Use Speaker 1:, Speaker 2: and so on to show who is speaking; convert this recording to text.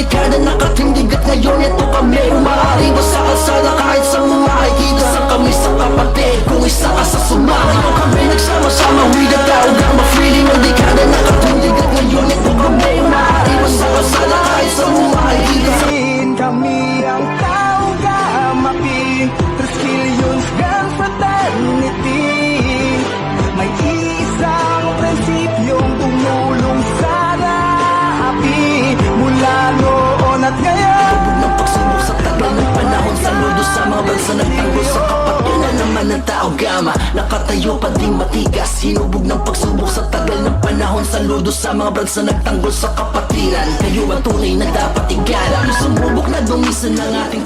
Speaker 1: dekada nakatindig at ngayon ito kami umaari ba sa kalsada kahit sa mga makikita sa kami sa kapatid kung isa ka sa sumali o kami nagsama-sama we the tao gama feeling ng dekada nakatindig at ngayon ito kami umaari ba sa kalsada kahit sa mga makikita sa
Speaker 2: kami ang tao gamapi 3 millions gun fraternity. May isang prinsipyong tumulong sa api mula noon at ngayon.
Speaker 1: Hubog ng pagsubok sa tagal ng panahon saludo sa mga bansa nagtanggol sa kapatid na naman ng tao gama nakatayo pa ding matigas hinubog ng pagsubok sa tagal ng panahon saludo sa mga bansa nagtanggol sa kapatiran kayo ang tunay na dapat igalang sumubok na dumisan ng ating